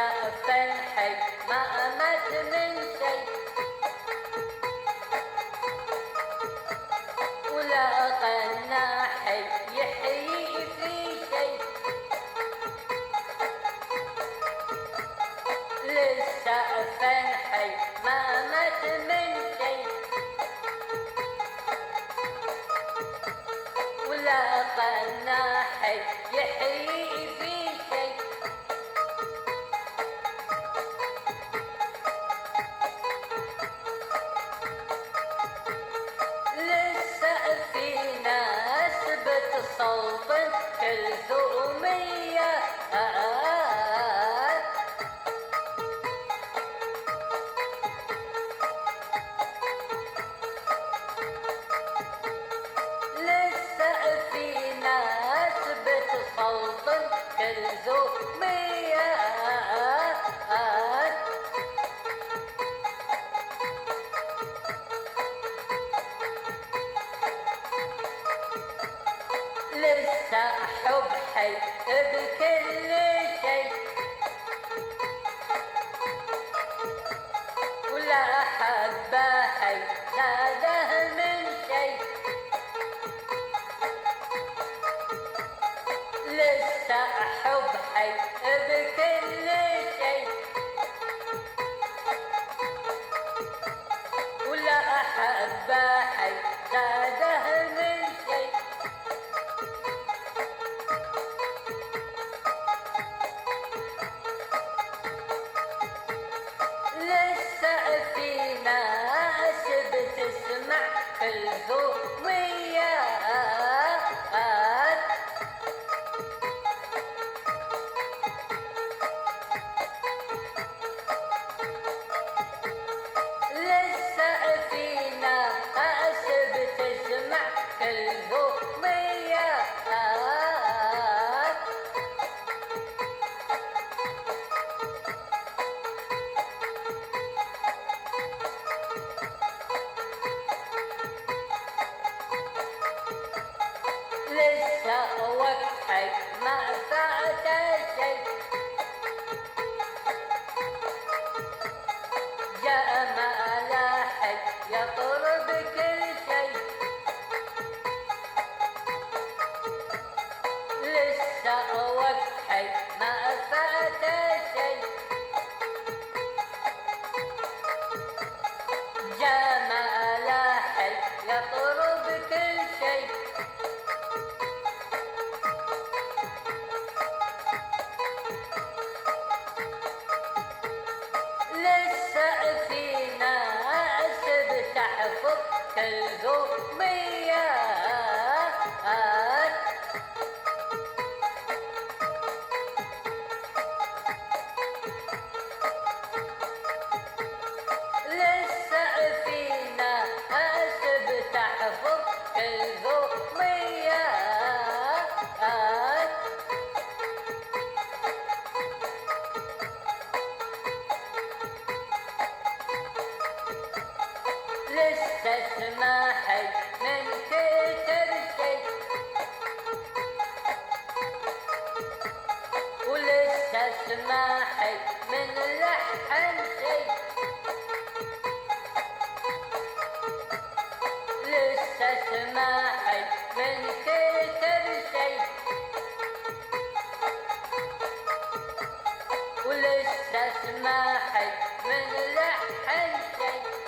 لسه فالحي ما مات من شي، ولا غنى حي يحيي في شي، لسه فالحي ما مات من شي، ولا غنى حي يحيي في شي. لسه في ناس بتصوت كلثومية، لسه في ناس بتصوت كلثومية، لسه حب حي بكل شي، ولا حبه حي زاده من شي، لسه حب حي بكل شي، ولا حبه حي زاده من شي. لسه في ناس بتسمع كلثومية، لسه في ناس بتسمع كلثومية، لسه وقحي ما فات شي، جاء ملاحي يطرب كل شي، لسه وقحي ما فات شي، جاء ملاحي يطرب كل شي. لسه في ناس بتحفظ كلثومية، لسه في ناس بتحفظ كلثومية، لسه اسمعي من كتر شي، ولسه اسمعي من لحن شي، لسه اسمعي من كتر شي، ولسه اسمعي من لحن شي.